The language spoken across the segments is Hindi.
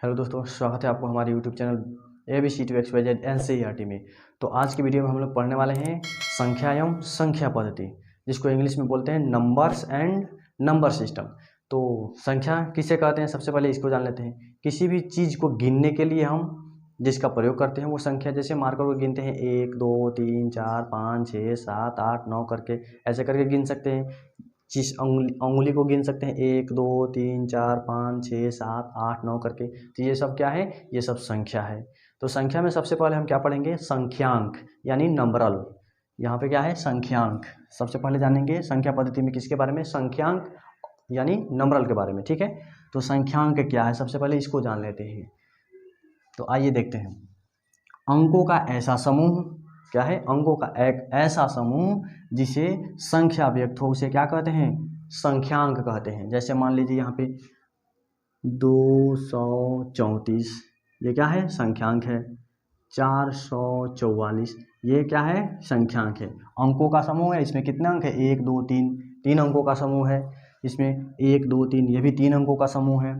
हेलो दोस्तों, स्वागत है आपको हमारे यूट्यूब चैनल ABC2XYZ NCERT में। तो आज की वीडियो में हम लोग पढ़ने वाले हैं संख्या एवं संख्या पद्धति, जिसको इंग्लिश में बोलते हैं नंबर्स एंड नंबर सिस्टम। तो संख्या किसे कहते हैं, सबसे पहले इसको जान लेते हैं। किसी भी चीज़ को गिनने के लिए हम जिसका प्रयोग करते हैं वो संख्या, जैसे मार्कर को गिनते हैं 1 2 3 4 5 6 7 8 9 करके, ऐसे करके गिन सकते हैं। जिस अंगुली को गिन सकते हैं 1 2 3 4 5 6 7 8 9 करके। तो ये सब क्या है, ये सब संख्या है। तो संख्या में सबसे पहले हम क्या पढ़ेंगे, संख्यांक यानी नंबरल। यहाँ पे क्या है, संख्यांक। सबसे पहले जानेंगे संख्या पद्धति में किसके बारे में, संख्यांक यानी नंबरल के बारे में। ठीक है, तो संख्यांक क्या है, सबसे पहले इसको जान लेते हैं। तो आइए देखते हैं। अंकों का ऐसा समूह, क्या है, अंकों का एक ऐसा समूह जिसे संख्या व्यक्त हो, उसे क्या कहते हैं, संख्यांक कहते हैं। जैसे मान लीजिए यहाँ पे 234, ये क्या है, संख्यांक है। 444, ये क्या है, संख्यांक है। अंकों का समूह है, इसमें कितने अंक है, 1 2 3, 3 अंकों का समूह है। इसमें 1 2 3, ये भी 3 अंकों का समूह है।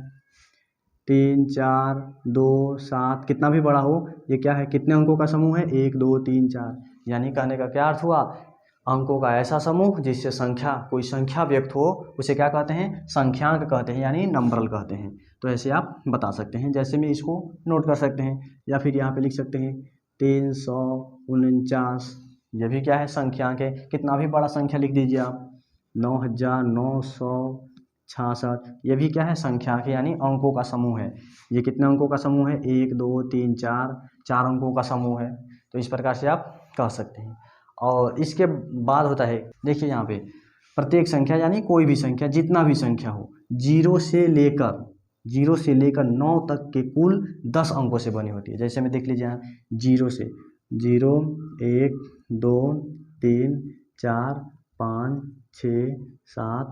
3 4 2 7, कितना भी बड़ा हो, ये क्या है, कितने अंकों का समूह है, 1 2 3 4। यानी कहने का क्या अर्थ हुआ, अंकों का ऐसा समूह जिससे संख्या, कोई संख्या व्यक्त हो, उसे क्या कहते हैं, संख्यांक कहते हैं यानी नंबरल कहते हैं। तो ऐसे आप बता सकते हैं, जैसे में इसको नोट कर सकते हैं, या फिर यहाँ पे लिख सकते हैं 349, ये भी क्या है, संख्यांक है। कितना भी बड़ा संख्या लिख दीजिए आप, 9966, ये भी क्या है, संख्या के यानी अंकों का समूह है। ये कितने अंकों का समूह है, 1 2 3 4, 4 अंकों का समूह है। तो इस प्रकार से आप कह सकते हैं। और इसके बाद होता है, देखिए यहाँ पे प्रत्येक संख्या यानी कोई भी संख्या, जितना भी संख्या हो, 0 से लेकर 9 तक के कुल 10 अंकों से बनी होती है। जैसे में देख लीजिए यहाँ, 0 से 0 1 2 3 4 5 6 7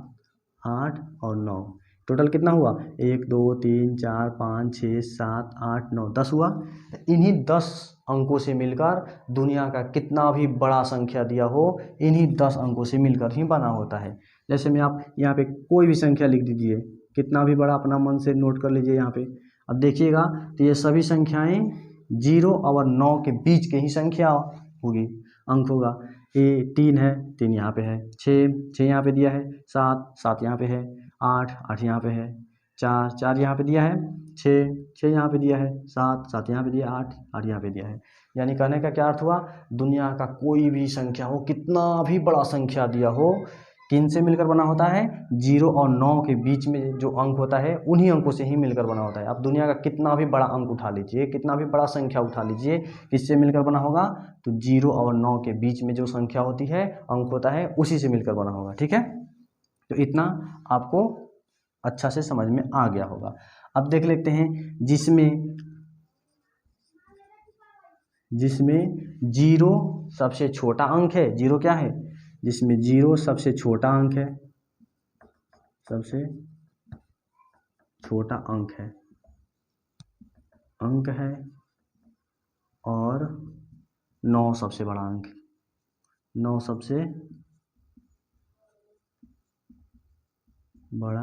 8 और 9, टोटल कितना हुआ, 1 2 3 4 5 6 7 8 9, 10 हुआ। इन्हीं 10 अंकों से मिलकर दुनिया का कितना भी बड़ा संख्या दिया हो, इन्हीं 10 अंकों से मिलकर ही बना होता है। जैसे में आप यहाँ पे कोई भी संख्या लिख दीजिए, कितना भी बड़ा, अपना मन से नोट कर लीजिए यहाँ पे। अब देखिएगा तो ये सभी संख्याएं 0 और 9 के बीच के ही संख्या होगी, अंक होगा। ये 3 है, 3 यहाँ पे है, 6 यहाँ पे दिया है, 7 यहाँ पे है, 8 यहाँ पे है, 4 यहाँ पे दिया है, 6 यहाँ पे दिया है, 7 यहाँ पे दिया है, 8 यहाँ पे दिया है। यानी कहने का क्या अर्थ हुआ, दुनिया का कोई भी संख्या हो, कितना भी बड़ा संख्या दिया हो, किन से मिलकर बना होता है, 0 और 9 के बीच में जो अंक होता है, उन्हीं अंकों से ही मिलकर बना होता है। आप दुनिया का कितना भी बड़ा अंक उठा लीजिए, कितना भी बड़ा संख्या उठा लीजिए, किससे मिलकर बना होगा, तो 0 और 9 के बीच में जो संख्या होती है, अंक होता है, उसी से मिलकर बना होगा। ठीक है, तो इतना आपको अच्छा से समझ में आ गया होगा। अब देख लेते हैं, जिसमें 0 सबसे छोटा अंक है, 0 क्या है, जिसमें 0 सबसे छोटा अंक है, सबसे छोटा अंक है, और 9 सबसे बड़ा अंक, 9 सबसे बड़ा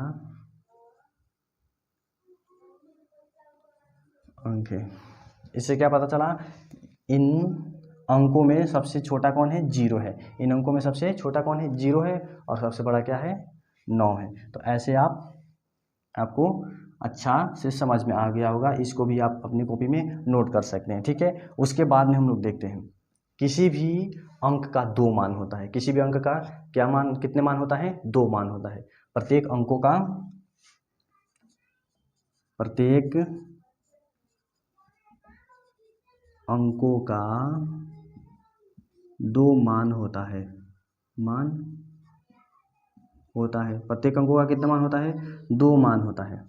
अंक है। इससे क्या पता चला, इन अंकों में सबसे छोटा कौन है, 0 है। इन अंकों में सबसे छोटा कौन है, 0 है, और सबसे बड़ा क्या है, 9 है। तो ऐसे आपको अच्छा से समझ में आ गया होगा। इसको भी आप अपनी कॉपी में नोट कर सकते हैं। ठीक है, उसके बाद में हम लोग देखते हैं, किसी भी अंक का 2 मान होता है। किसी भी अंक का क्या मान, कितने मान होता है, 2 मान होता है। प्रत्येक अंकों का 2 मान होता है, प्रत्येक अंकों का कितना मान होता है, 2 मान होता है।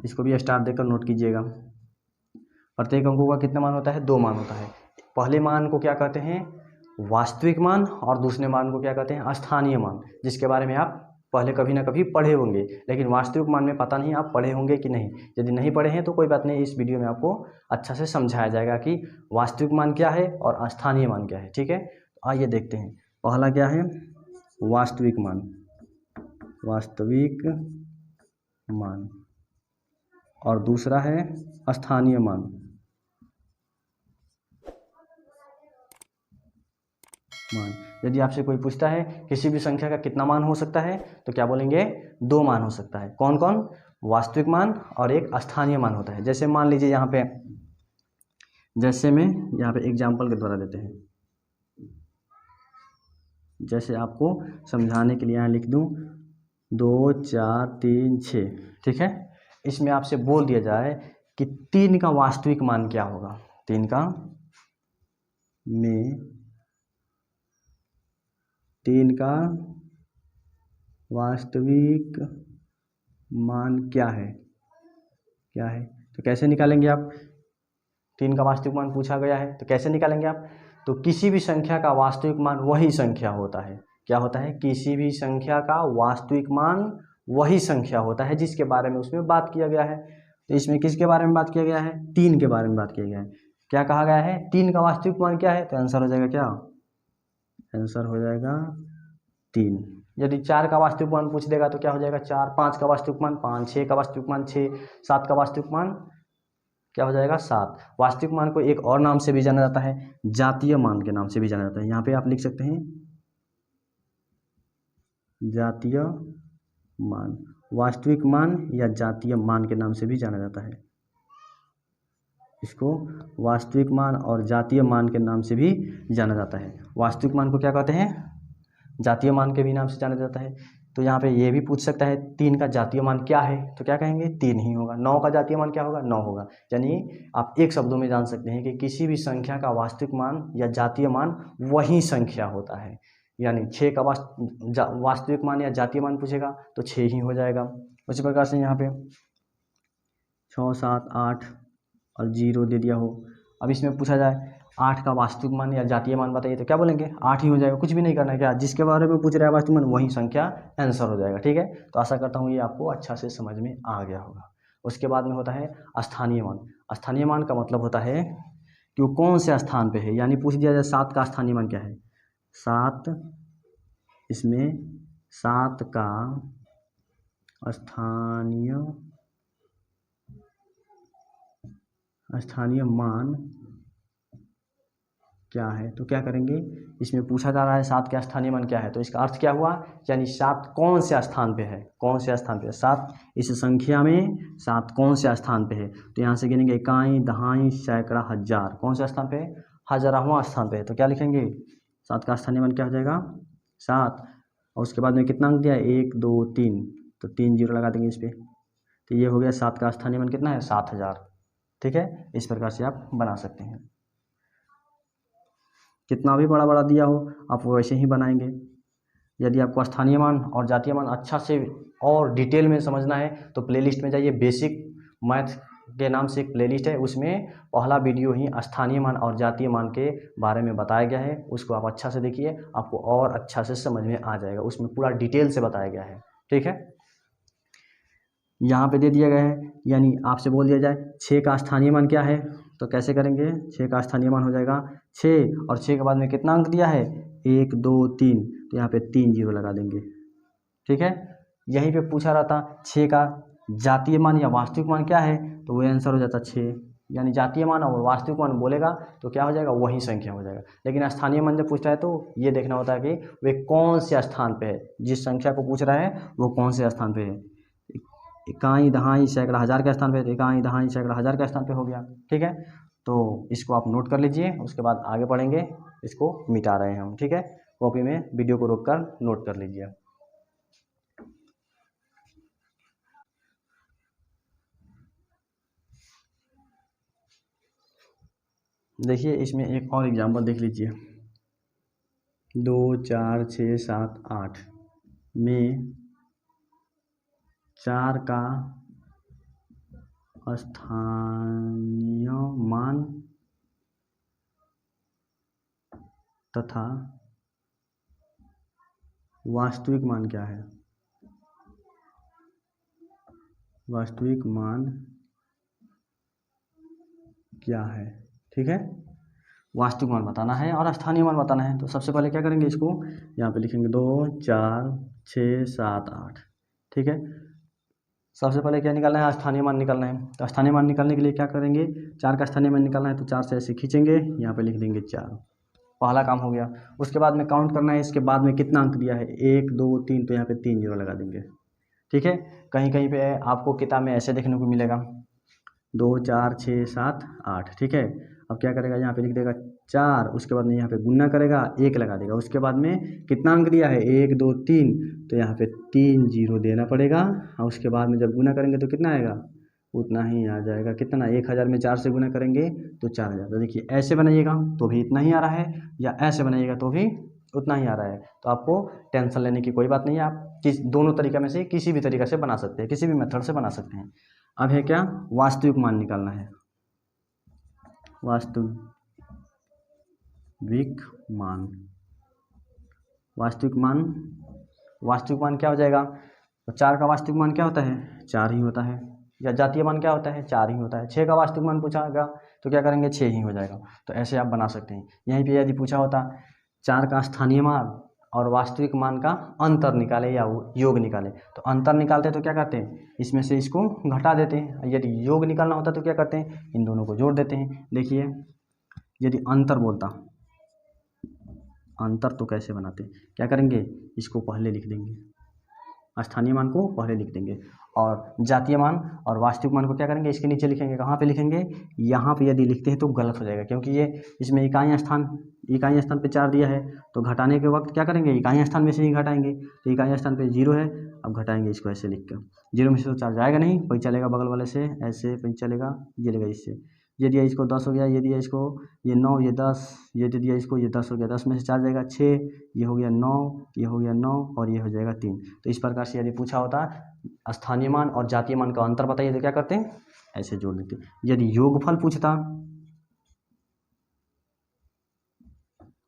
इसको भी स्टार देकर नोट कीजिएगा। प्रत्येक अंकों का कितना मान होता है, 2 मान होता है। पहले मान को क्या कहते हैं, वास्तविक मान, और दूसरे मान को क्या कहते हैं, स्थानीय मान, जिसके बारे में आप पहले कभी ना कभी पढ़े होंगे। लेकिन वास्तविक मान में पता नहीं आप पढ़े होंगे कि नहीं। यदि नहीं पढ़े हैं तो कोई बात नहीं, इस वीडियो में आपको अच्छा से समझाया जाएगा कि वास्तविक मान क्या है और स्थानीय मान क्या है। ठीक है, तो आइए देखते हैं। पहला क्या है, वास्तविक मान। और दूसरा है स्थानीय मान। यदि आपसे कोई पूछता है किसी भी संख्या का कितना मान हो सकता है, तो क्या बोलेंगे? 2 मान हो सकता है। कौन कौन? वास्तविक मान और एक स्थानीय मान होता है। जैसे मान लीजिए यहाँ पे, जैसे में यहाँ पे एग्जाम्पल के द्वारा देते हैं, जैसे आपको समझाने के लिए यहाँ लिख दूँ 2 4 3 6, ठीक है। इसमें आपसे बोल दिया जाए कि 3 का वास्तविक मान क्या होगा, 3 का वास्तविक मान क्या है, तो कैसे निकालेंगे आप? 3 का वास्तविक मान पूछा गया है तो कैसे निकालेंगे आप? तो किसी भी संख्या का वास्तविक मान वही संख्या होता है। क्या होता है? किसी भी संख्या का वास्तविक मान वही संख्या होता है जिसके बारे में उसमें बात किया गया है। तो इसमें किसके बारे में बात किया गया है? 3 के बारे में बात किया गया है। क्या कहा गया है? 3 का वास्तविक मान क्या है? तो आंसर हो जाएगा क्या? आंसर हो जाएगा 3। यदि 4 का वास्तविक मान पूछ देगा तो क्या हो जाएगा? 4। 5 का वास्तविक मान 5, 6 का वास्तविक मान 6, 7 का वास्तविक मान क्या हो जाएगा? 7। वास्तविक मान को एक और नाम से भी जाना जाता है, जातीय मान के नाम से भी जाना जाता है। यहाँ पे आप लिख सकते हैं जातीय मान, वास्तविक मान या जातीय मान के नाम से भी जाना जाता है। इसको वास्तविक मान और जातीय मान के नाम से भी जाना जाता है। वास्तविक मान को क्या कहते हैं? जातीय मान के भी नाम से जाना जाता है। तो यहाँ पे ये भी पूछ सकता है 3 का जातीय मान क्या है, तो क्या कहेंगे? 3 ही होगा। 9 का जातीय मान क्या होगा? 9 होगा। यानी आप एक शब्दों में जान सकते हैं कि किसी भी संख्या का वास्तविक मान या जातीय मान वही संख्या होता है। यानी 6 का वास्तविक मान या जातीय मान पूछेगा तो 6 ही हो जाएगा। उसी प्रकार से यहाँ पे 6 7 8 और 0 दे दिया हो। अब इसमें पूछा जाए 8 का वास्तविक मान या जातीय मान बताइए, तो क्या बोलेंगे? 8 ही हो जाएगा। कुछ भी नहीं करना है, क्या जिसके बारे में पूछ रहा है वास्तविक मान वही संख्या आंसर हो जाएगा। ठीक है, तो आशा करता हूँ ये आपको अच्छा से समझ में आ गया होगा। उसके बाद में होता है स्थानीय मान। स्थानीय मान का मतलब होता है कि वो कौन से स्थान पे है। यानी पूछ दिया जाए 7 का स्थानीय मान क्या है? 7, इसमें 7 का स्थानीय मान क्या है, तो क्या करेंगे? इसमें पूछा जा रहा है 7 का स्थानीय मान क्या है, तो इसका अर्थ क्या हुआ? यानी 7 कौन से स्थान पे है, कौन से स्थान पे है 7, इस संख्या में 7 कौन से स्थान पे है। तो यहाँ से गिनेंगे इकाई, दहाई, सैकड़ा, हजार। कौन से स्थान पे है? 1000वां स्थान पे है। तो क्या लिखेंगे? 7 का स्थानीय मान क्या हो जाएगा? 7। और उसके बाद में कितना अंक दिया है? 1 2 3, तो 3 जीरो लगा देंगे इस पर। तो ये हो गया 7 का स्थानीय मान कितना है? 7000। ठीक है, इस प्रकार से आप बना सकते हैं। कितना भी बड़ा बड़ा दिया हो आप वैसे ही बनाएंगे। यदि आपको स्थानीय मान और जातीय मान अच्छा से और डिटेल में समझना है तो प्लेलिस्ट में जाइए। बेसिक मैथ के नाम से एक प्लेलिस्ट है, उसमें पहला वीडियो ही स्थानीय मान और जातीय मान के बारे में बताया गया है। उसको आप अच्छा से देखिए, आपको और अच्छा से समझ में आ जाएगा। उसमें पूरा डिटेल से बताया गया है। ठीक है, यहाँ पे दे दिया गया है। यानी आपसे बोल दिया जाए 6 का स्थानीय मान क्या है, तो कैसे करेंगे? 6 का स्थानीय मान हो जाएगा 6, और 6 के बाद में कितना अंक दिया है? 1 2 3, तो यहाँ पे 3 जीरो लगा देंगे। ठीक है, यहीं पे पूछा रहता 6 का जातीय मान या वास्तविक मान क्या है, तो वही आंसर हो जाता 6। यानी जातीय मान और वास्तविक मान बोलेगा तो क्या हो जाएगा? वही संख्या हो जाएगा। लेकिन स्थानीय मान जब पूछता है तो ये देखना होता है कि वे कौन से स्थान पे है, जिस संख्या को पूछ रहा है वो कौन से स्थान पे है। इकाई, दहाई, सैकड़ा, हजार के स्थान पे, इकाई, दहाई, सैकड़ा, हजार के स्थान पे हो गया। ठीक है, तो इसको आप नोट कर लीजिए। उसके बाद आगे पढ़ेंगे। इसको मिटा रहे हैं हम। ठीक है, कॉपी में वीडियो को रोककर नोट कर लीजिए। देखिए इसमें एक और एग्जाम्पल देख लीजिए। 2 4 6 7 8 में 4 का स्थानीय मान तथा वास्तविक मान क्या है? वास्तविक मान क्या है? ठीक है, वास्तविक मान बताना है और स्थानीय मान बताना है। तो सबसे पहले क्या करेंगे? इसको यहाँ पे लिखेंगे 2 4 6 7 8। ठीक है, सबसे पहले क्या निकालना है, स्थानीय मान निकालना है। तो स्थानीय मान निकालने के लिए क्या करेंगे, 4 का स्थानीय मान निकालना है तो 4 से ऐसे खींचेंगे, यहाँ पे लिख देंगे 4, पहला काम हो गया। उसके बाद में काउंट करना है, इसके बाद में कितना अंक दिया है 1 2 3, तो यहाँ पे 3 जीरो लगा देंगे। ठीक है, कहीं कहीं पे आपको किताब में ऐसे देखने को मिलेगा 2 4 6 7 8। ठीक है, अब क्या करेगा, यहाँ पे लिख देगा 4, उसके बाद में यहाँ पे गुना करेगा, 1 लगा देगा। उसके बाद में कितना अंक दिया है 1 2 3, तो यहाँ पे 3 जीरो देना पड़ेगा। और उसके बाद में जब गुना करेंगे तो कितना आएगा, उतना ही आ जाएगा। कितना, 1000 में 4 से गुना करेंगे तो 4000। तो देखिए ऐसे बनाइएगा तो भी इतना ही आ रहा है, या ऐसे बनाइएगा तो भी उतना ही आ रहा है। तो आपको टेंशन लेने की कोई बात नहीं है, आप दोनों तरीका में से किसी भी तरीका से बना सकते हैं, किसी भी मेथड से बना सकते हैं। अब है क्या, वास्तविक मान निकालना है। वास्तविक मान, वास्तविक मान, वास्तविक मान क्या हो जाएगा, तो 4 का वास्तविक मान क्या होता है, 4 ही होता है। या जातीय मान क्या होता है, 4 ही होता है। 6 का वास्तविक मान पूछाएगा तो क्या करेंगे, 6 ही हो जाएगा। तो ऐसे आप बना सकते हैं। यहीं पे यदि पूछा होता 4 का स्थानीय मान और वास्तविक मान का अंतर निकाले या योग निकाले, तो अंतर निकालते तो क्या करते हैं, इसमें से इसको घटा देते हैं। यदि योग निकालना होता तो क्या करते हैं, इन दोनों को जोड़ देते हैं। देखिए यदि अंतर बोलता, अंतर तो कैसे बनाते हैं, क्या करेंगे, इसको पहले लिख देंगे, स्थानीय मान को पहले लिख देंगे, और जातीय मान और वास्तविक मान को क्या करेंगे, इसके नीचे लिखेंगे। कहाँ पे लिखेंगे, यहाँ पे यदि लिखते हैं तो गलत हो जाएगा, क्योंकि ये इसमें इकाई स्थान पे 4 दिया है, तो घटाने के वक्त क्या करेंगे, इकाई स्थान में से ही घटाएंगे। तो इकाई स्थान पे 0 है, अब घटाएंगे इसको ऐसे लिख कर। 0 में से तो 4 जाएगा नहीं, कोई चलेगा बगल वाले से, ऐसे कोई चलेगा, ये लेगा इससे। ये दिया इसको 10 हो गया, ये दिया इसको ये 9, ये 10, ये दे दिया इसको ये 10 हो गया। 10 में से 4 जाएगा 6, ये हो गया 9, ये हो गया 9, और ये हो जाएगा 3। तो इस प्रकार से यदि पूछा होता स्थानीय मान और जातीय मान का अंतर बताइए, तो क्या करते हैं, ऐसे जोड़ देते। यदि योगफल पूछता,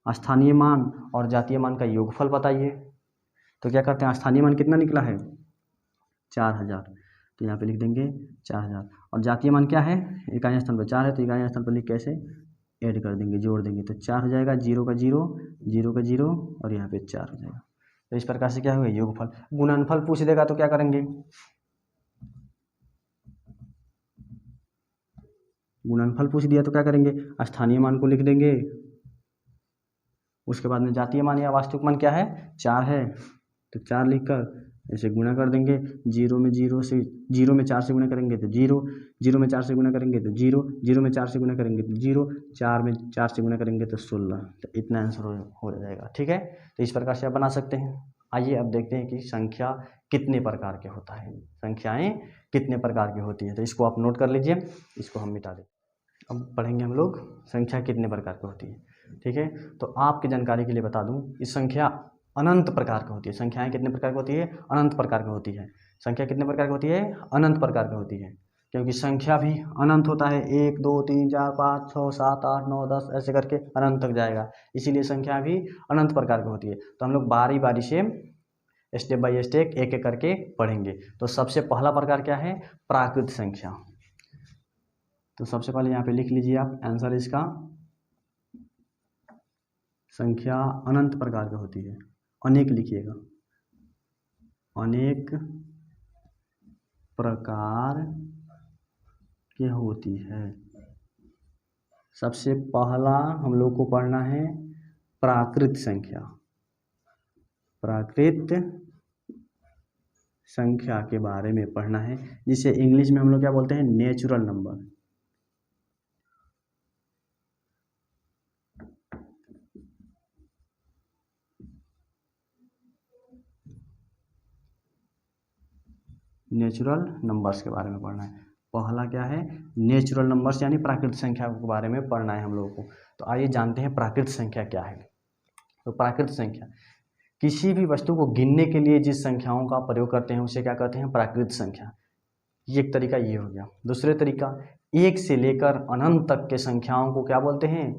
स्थानीय मान और जातीय मान का योगफल बताइए, तो क्या करते हैं, स्थानीय मान कितना निकला है 4000, तो यहाँ पे लिख देंगे 4000। और जातीय मान क्या है, इकाई स्थान पर 4 है, तो इकाई स्थान पर लिख कैसे ऐड कर देंगे, जोड़ देंगे, तो 4 हो जाएगा, 0 का 0, 0 का 0, और यहाँ पे 4 हो जाएगा। तो इस प्रकार से क्या होगा, योगफल। गुणनफल पूछ देगा तो क्या करेंगे, गुणनफल पूछ दिया तो क्या करेंगे, स्थानीय मान को लिख देंगे, उसके बाद में जातीय मान या वास्तविक मान क्या है 4 है, तो 4 लिखकर ऐसे गुणा कर देंगे। 0 में 4 से गुणा करेंगे तो 0, 0 में 4 से गुणा करेंगे तो 0, 0 में 4 से गुणा करेंगे तो 0, 4 में 4 से गुणा करेंगे तो 16। तो इतना आंसर हो जाएगा। ठीक है, तो इस प्रकार से आप बना सकते हैं। आइए अब देखते हैं कि संख्या कितने प्रकार के होता है, संख्याएं कितने प्रकार की होती है। तो इसको आप नोट कर लीजिए, इसको हम मिटा दें। अब पढ़ेंगे हम लोग संख्या कितने प्रकार की होती है। ठीक है, तो आपकी जानकारी के लिए बता दूं, इस संख्या अनंत प्रकार की होती है। संख्याएं कितने प्रकार की होती है, अनंत प्रकार की होती है। संख्या कितने प्रकार की होती है, अनंत प्रकार की होती है, क्योंकि संख्या भी अनंत होता है, 1 2 3 4 5 6 7 8 9 10 ऐसे करके अनंत तक जाएगा, इसीलिए संख्या भी अनंत प्रकार की होती है। तो हम लोग बारी बारी से स्टेप बाय स्टेप एक एक करके पढ़ेंगे। तो सबसे पहला प्रकार क्या है, प्राकृत संख्या। तो सबसे पहले यहाँ पे लिख लीजिए आप आंसर इसका, संख्या अनंत प्रकार की होती है, अनेक लिखिएगा, अनेक प्रकार की होती है। सबसे पहला हम लोग को पढ़ना है प्राकृत संख्या। प्राकृत संख्या के बारे में पढ़ना है, जिसे इंग्लिश में हम लोग क्या बोलते हैं, नेचुरल नंबर। नेचुरल नंबर्स के बारे में पढ़ना है। पहला क्या है, नेचुरल नंबर्स यानी प्राकृतिक संख्या के बारे में पढ़ना है हम लोगों को। तो आइए जानते हैं प्राकृतिक संख्या क्या है। तो प्राकृतिक संख्या किसी भी वस्तु को गिनने के लिए जिस संख्याओं का प्रयोग करते हैं उसे क्या कहते हैं, प्राकृतिक संख्या। ये एक तरीका ये हो गया। दूसरे तरीका, 1 से लेकर अनंत तक के संख्याओं को क्या बोलते हैं,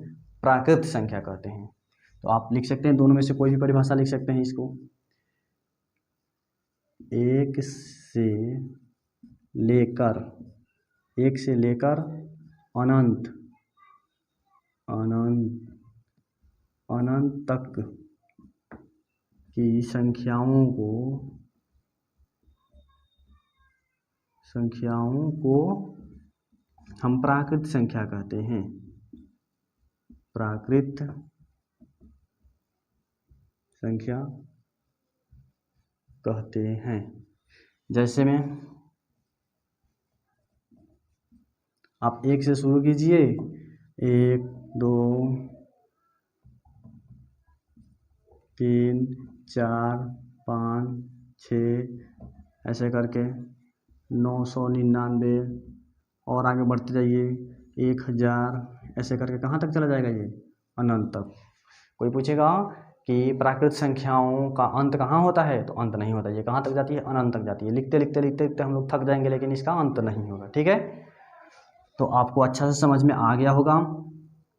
प्राकृतिक संख्या कहते हैं। तो आप लिख सकते हैं, दोनों में से कोई भी परिभाषा लिख सकते हैं इसको। 1 से लेकर अनंत अनंत तक की संख्याओं को संख्याओं को हम प्राकृत संख्या कहते हैं, प्राकृत संख्या कहते हैं। जैसे में आप 1 से शुरू कीजिए, 1 2 3 4 5 6 ऐसे करके 999 और आगे बढ़ते जाइए 1000 ऐसे करके कहाँ तक चला जाएगा ये? अनंत तक। कोई पूछेगा कि प्राकृत संख्याओं का अंत कहाँ होता है, तो अंत नहीं होता। ये कहाँ तक जाती है? अनंत तक जाती है। लिखते लिखते लिखते लिखते हम लोग थक जाएंगे, लेकिन इसका अंत नहीं होगा। ठीक है, तो आपको अच्छा से समझ में आ गया होगा।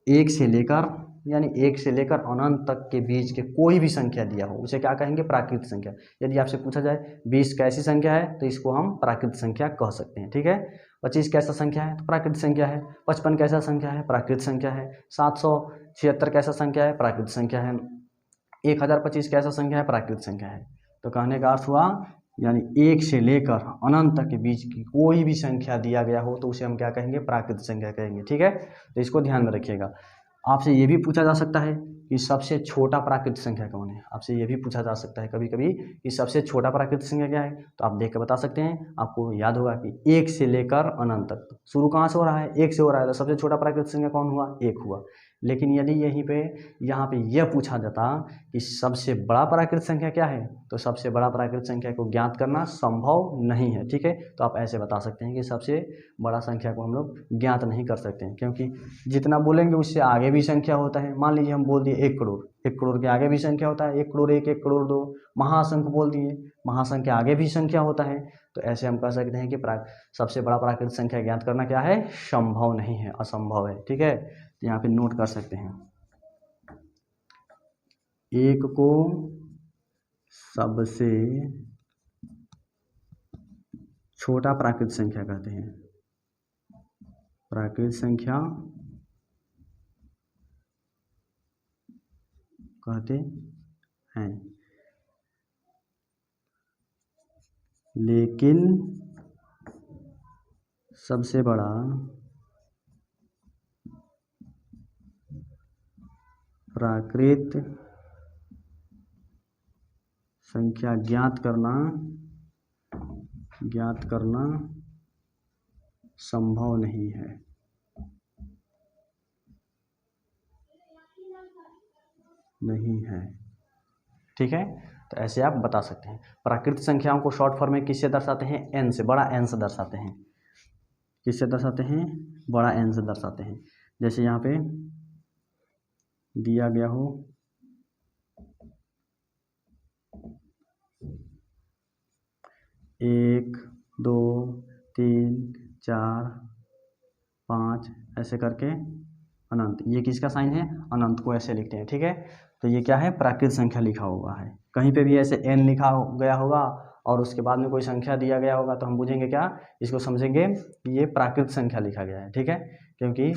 1 से लेकर यानी 1 से लेकर अनंत तक के बीच के कोई भी संख्या दिया हो उसे क्या कहेंगे? प्राकृत संख्या। यदि आपसे पूछा जाए 20 कैसी संख्या है, तो इसको हम प्राकृत संख्या कह सकते हैं। ठीक है, 25 कैसा संख्या है, तो प्राकृत संख्या है। 55 कैसा संख्या है, प्राकृत संख्या है। 776 कैसा संख्या है, प्राकृत संख्या है। 1025 कैसा संख्या है, प्राकृत संख्या है। तो कहने का अर्थ हुआ यानी 1 से लेकर अनंत तक के बीच की कोई भी संख्या दिया गया हो तो उसे हम क्या कहेंगे? प्राकृत संख्या कहेंगे। ठीक है, तो इसको ध्यान में रखिएगा। आपसे ये भी पूछा जा सकता है कि सबसे छोटा प्राकृत संख्या कौन है। आपसे ये भी पूछा जा सकता है कभी कभी कि सबसे छोटा प्राकृत संख्या क्या है, तो आप देख के बता सकते हैं। आपको याद होगा कि 1 से लेकर अनंत तक शुरू कहाँ से हो रहा है? 1 से हो रहा है, तो सबसे छोटा प्राकृत संख्या कौन हुआ? 1 हुआ। लेकिन यदि यहाँ पे यह पूछा जाता कि सबसे बड़ा प्राकृत संख्या क्या है, तो सबसे बड़ा प्राकृत संख्या को ज्ञात करना संभव नहीं है। ठीक है, तो आप ऐसे बता सकते हैं कि सबसे बड़ा संख्या को हम लोग ज्ञात नहीं कर सकते हैं, क्योंकि जितना बोलेंगे उससे आगे भी संख्या होता है। मान लीजिए हम बोल दिए 1 करोड़, 1 करोड़ के आगे भी संख्या होता है। 1 करोड़ 1, 1 करोड़ 2, महासंख्य बोल दिए, महासंख्य के आगे भी संख्या होता है। तो ऐसे हम कह सकते हैं कि सबसे बड़ा प्राकृत संख्या ज्ञात करना क्या है? संभव नहीं है, असंभव है। ठीक है, तो यहाँ पे नोट कर सकते हैं। 1 को सबसे छोटा प्राकृत संख्या कहते हैं, प्राकृत संख्या कहते हैं। लेकिन सबसे बड़ा प्राकृत संख्या ज्ञात करना संभव नहीं है। ठीक है, तो ऐसे आप बता सकते हैं। प्राकृत संख्याओं को शॉर्ट फॉर्म में किससे दर्शाते हैं? n से, बड़ा n से दर्शाते हैं। किससे दर्शाते हैं? बड़ा n से दर्शाते हैं। जैसे यहाँ पे दिया गया हो 1 2 3 4 5 ऐसे करके अनंत, ये किसका साइन है? अनंत को ऐसे लिखते हैं। ठीक है, तो ये क्या है? प्राकृत संख्या लिखा हुआ है। कहीं पे भी ऐसे n लिखा गया होगा और उसके बाद में कोई संख्या दिया गया होगा तो हम बुझेंगे क्या? इसको समझेंगे कि ये प्राकृत संख्या लिखा गया है। ठीक है, क्योंकि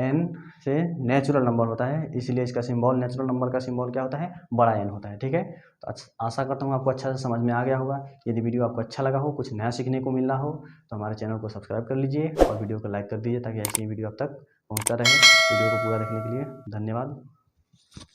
n से नेचुरल नंबर होता है, इसीलिए इसका सिंबल, नेचुरल नंबर का सिंबल क्या होता है? बड़ा n होता है। ठीक है, तो आशा करता हूँ आपको अच्छा से समझ में आ गया होगा। यदि वीडियो आपको अच्छा लगा हो, कुछ नया सीखने को मिल रहा हो, तो हमारे चैनल को सब्सक्राइब कर लीजिए और वीडियो को लाइक कर दीजिए, ताकि ऐसी वीडियो आप तक पहुँचता रहे। वीडियो को पूरा देखने के लिए धन्यवाद।